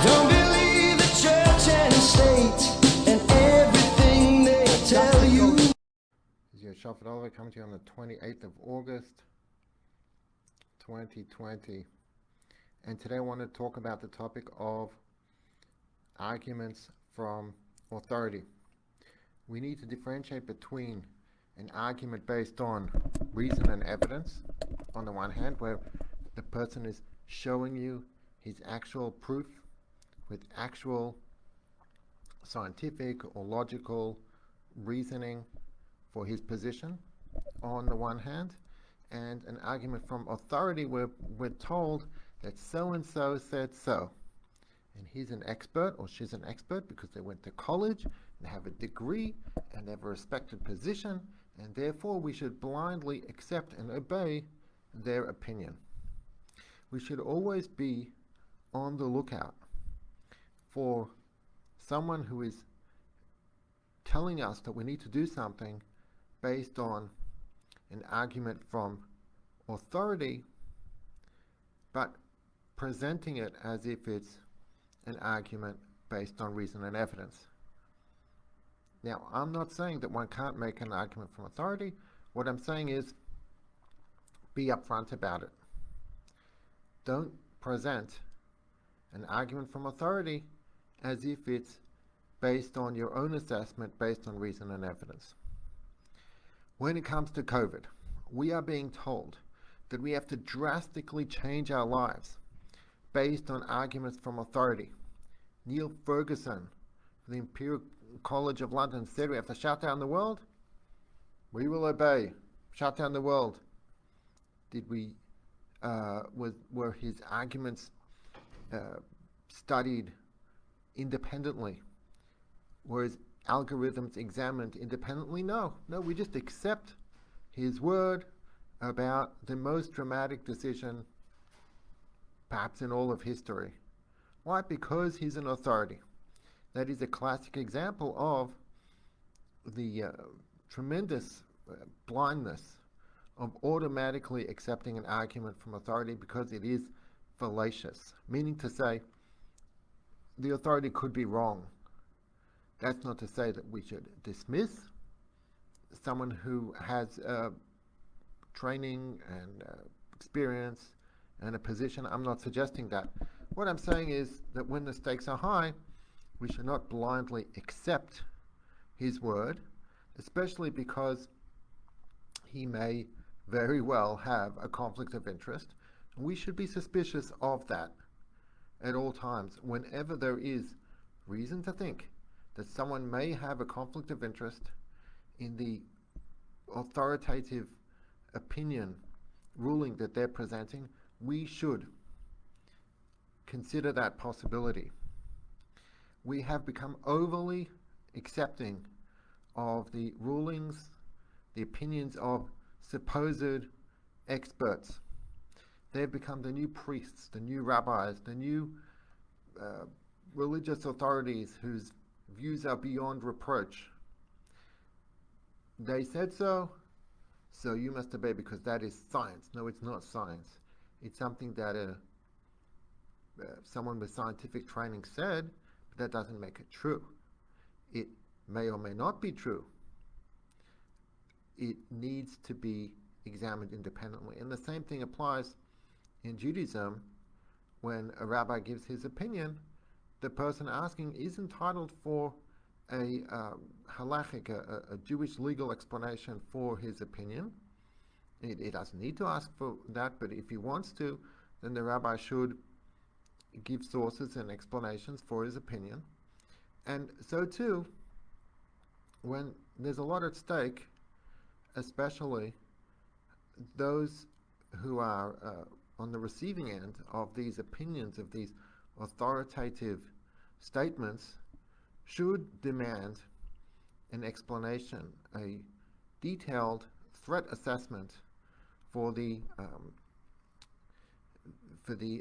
Don't believe the church and state and everything they tell you. This is Yehoishophot Oliver coming to you on the 28th of August, 2020. And today I want to talk about the topic of arguments from authority. We need to differentiate between an argument based on reason and evidence, on the one hand, where the person is showing you his actual proof with actual scientific or logical reasoning for his position, on the one hand, and an argument from authority where we're told that so-and-so said so. And he's an expert or she's an expert because they went to college and have a degree and they have a respected position, and therefore we should blindly accept and obey their opinion. We should always be on the lookout for someone who is telling us that we need to do something based on an argument from authority, but presenting it as if it's an argument based on reason and evidence. Now, I'm not saying that one can't make an argument from authority. What I'm saying is be upfront about it. Don't present an argument from authority as if it's based on your own assessment, based on reason and evidence. When it comes to COVID, we are being told that we have to drastically change our lives based on arguments from authority. Neil Ferguson, the Imperial College of London, said we have to shut down the world. We will obey. Shut down the world. Were his arguments studied independently? Were his algorithms examined independently? No, we just accept his word about the most dramatic decision perhaps in all of history. Why? Because he's an authority. That is a classic example of the tremendous blindness of automatically accepting an argument from authority because it is fallacious, meaning to say the authority could be wrong. That's not to say that we should dismiss someone who has training and experience and a position. I'm not suggesting that. What I'm saying is that when the stakes are high, we should not blindly accept his word, especially because he may very well have a conflict of interest. We should be suspicious of that at all times. Whenever there is reason to think that someone may have a conflict of interest in the authoritative opinion ruling that they're presenting, we should consider that possibility. We have become overly accepting of the rulings, the opinions of supposed experts. They've become the new priests, the new rabbis, the new religious authorities whose views are beyond reproach. They said so, so you must obey because that is science. No, it's not science. It's something that someone with scientific training said, but that doesn't make it true. It may or may not be true. It needs to be examined independently. And the same thing applies in Judaism. When a rabbi gives his opinion, the person asking is entitled for a halachic, a Jewish legal explanation for his opinion. He doesn't need to ask for that, but if he wants to, then the rabbi should give sources and explanations for his opinion. And so too, when there's a lot at stake, especially those who are on the receiving end of these opinions, of these authoritative statements, should demand an explanation, a detailed threat assessment for the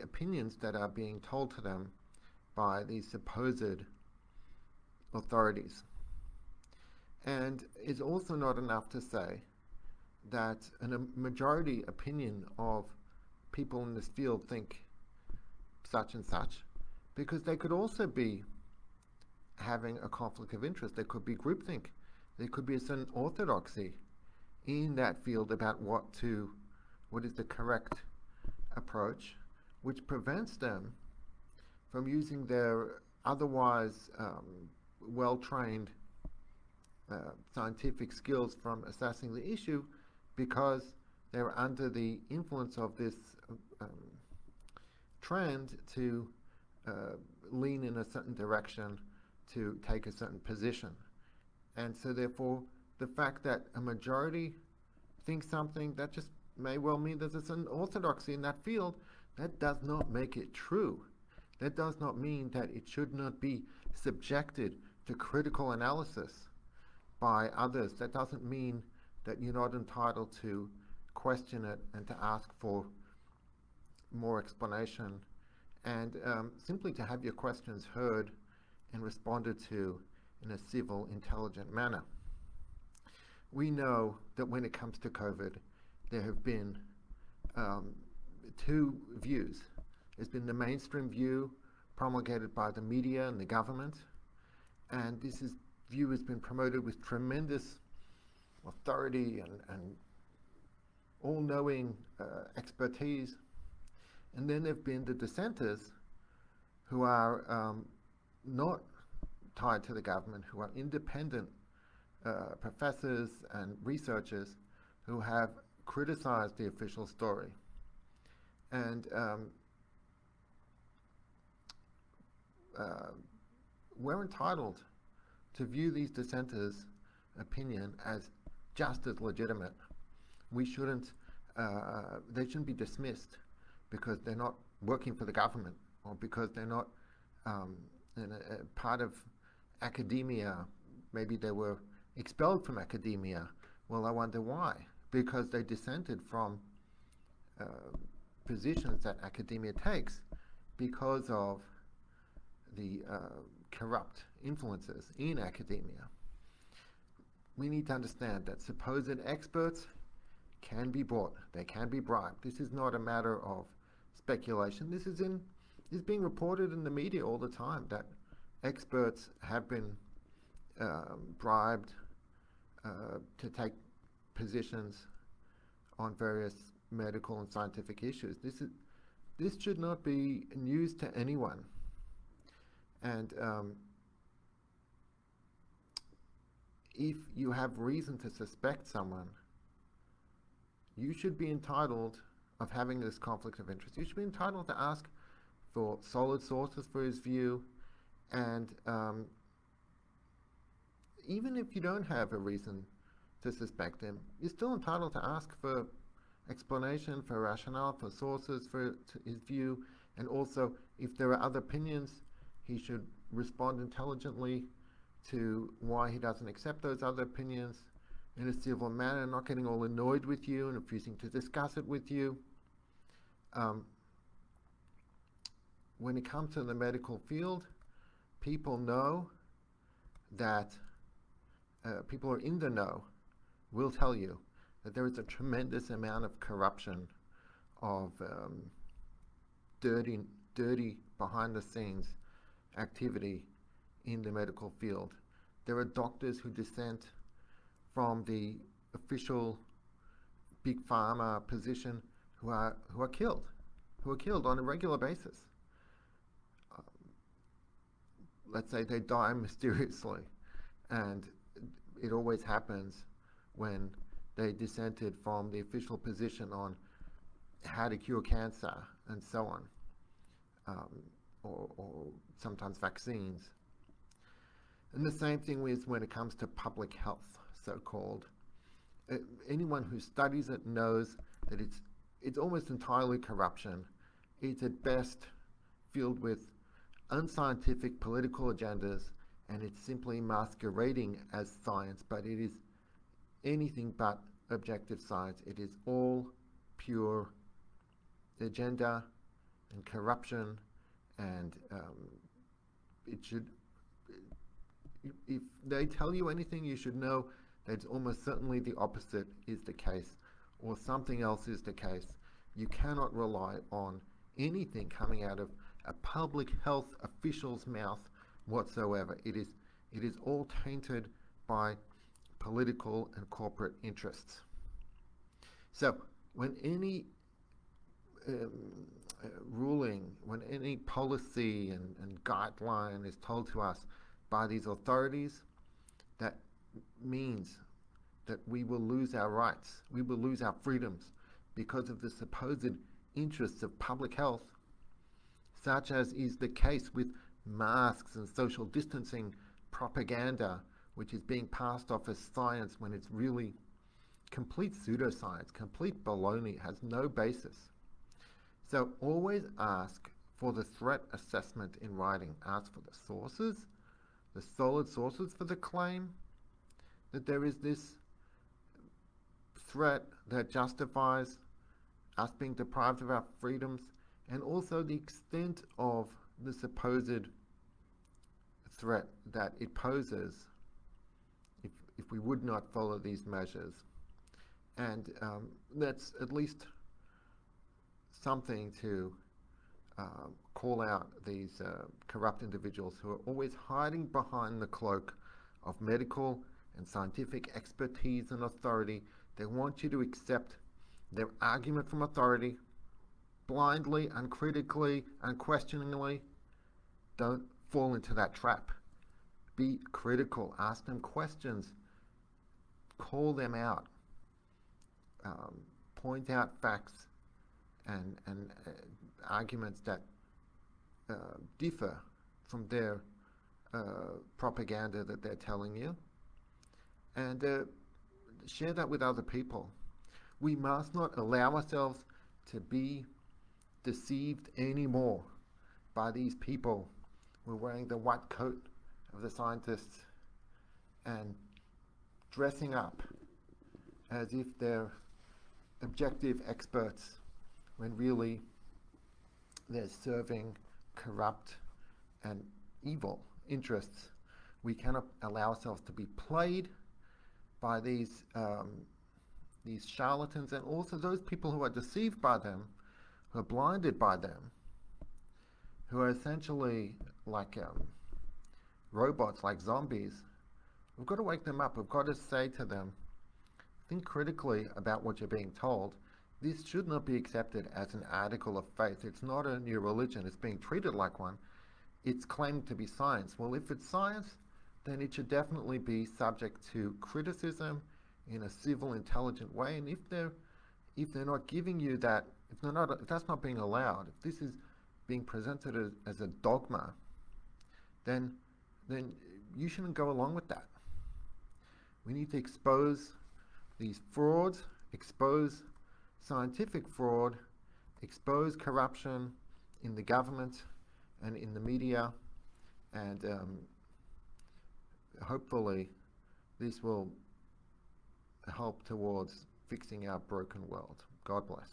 opinions that are being told to them by these supposed authorities. And it's also not enough to say that a majority opinion of people in this field think such and such, because they could also be having a conflict of interest. There could be groupthink. There could be a certain orthodoxy in that field about what is the correct approach, which prevents them from using their otherwise well-trained scientific skills from assessing the issue, because they're under the influence of this trend to lean in a certain direction, to take a certain position. And so therefore, the fact that a majority thinks something, that just may well mean there's a certain orthodoxy in that field. That does not make it true. That does not mean that it should not be subjected to critical analysis by others. That doesn't mean that you're not entitled to question it and to ask for more explanation, and simply to have your questions heard and responded to in a civil, intelligent manner. We know that when it comes to COVID, there have been two views. There's been the mainstream view promulgated by the media and the government, and view has been promoted with tremendous authority and all-knowing expertise. And then there have been the dissenters, who are not tied to the government, who are independent professors and researchers who have criticized the official story. And we're entitled to view these dissenters' opinion as just as legitimate. We shouldn't, they shouldn't be dismissed because they're not working for the government, or because they're not part of academia. Maybe they were expelled from academia. Well, I wonder why. Because they dissented from positions that academia takes because of the corrupt influences in academia. We need to understand that supposed experts can be bought. They can be bribed. This is not a matter of speculation. This is being reported in the media all the time, that experts have been bribed to take positions on various medical and scientific issues. This should not be news to anyone. And if you have reason to suspect someone, you should be entitled of having this conflict of interest. You should be entitled to ask for solid sources for his view, and even if you don't have a reason to suspect him, you're still entitled to ask for explanation, for rationale, for sources for his view, and also, if there are other opinions, he should respond intelligently to why he doesn't accept those other opinions in a civil manner, not getting all annoyed with you and refusing to discuss it with you. When it comes to the medical field, people know that, people who are in the know will tell you that there is a tremendous amount of corruption, of dirty behind-the-scenes activity in the medical field. There are doctors who dissent from the official big pharma position who are killed on a regular basis. Let's say they die mysteriously, and it always happens when they dissented from the official position on how to cure cancer and so on, or sometimes vaccines. And the same thing is when it comes to public health, so-called. Anyone who studies it knows that it's almost entirely corruption. It's at best filled with unscientific political agendas, and it's simply masquerading as science, but it is anything but objective science. It is all pure agenda and corruption, and if they tell you anything, you should know that almost certainly the opposite is the case, or something else is the case. You cannot rely on anything coming out of a public health official's mouth whatsoever. It is all tainted by political and corporate interests. So when any ruling, when any policy and guideline is told to us by these authorities, that means that we will lose our rights, we will lose our freedoms because of the supposed interests of public health, such as is the case with masks and social distancing propaganda, which is being passed off as science when it's really complete pseudoscience, complete baloney, has no basis. So always ask for the threat assessment in writing. Ask for the sources, the solid sources for the claim that there is this threat that justifies us being deprived of our freedoms, and also the extent of the supposed threat that it poses if we would not follow these measures. And that's at least something to call out these corrupt individuals who are always hiding behind the cloak of medical and scientific expertise and authority. They want you to accept their argument from authority blindly, uncritically, unquestioningly. Don't fall into that trap. Be critical. Ask them questions. Call them out. Point out facts and arguments that differ from their propaganda that they're telling you, and share that with other people. We must not allow ourselves to be deceived anymore by these people who are wearing the white coat of the scientists and dressing up as if they're objective experts when really they're serving corrupt and evil interests. We cannot allow ourselves to be played by these charlatans, and also those people who are deceived by them, who are blinded by them, who are essentially like robots, like zombies. We've got to wake them up. We've got to say to them, think critically about what you're being told. This should not be accepted as an article of faith. It's not a new religion. It's being treated like one. It's claimed to be science. Well, if it's science, then it should definitely be subject to criticism in a civil, intelligent way. And if they're not giving you that, if that's not being allowed, if this is being presented as a dogma, then you shouldn't go along with that. We need to expose these frauds, expose scientific fraud, expose corruption in the government and in the media, and hopefully this will help towards fixing our broken world. God bless.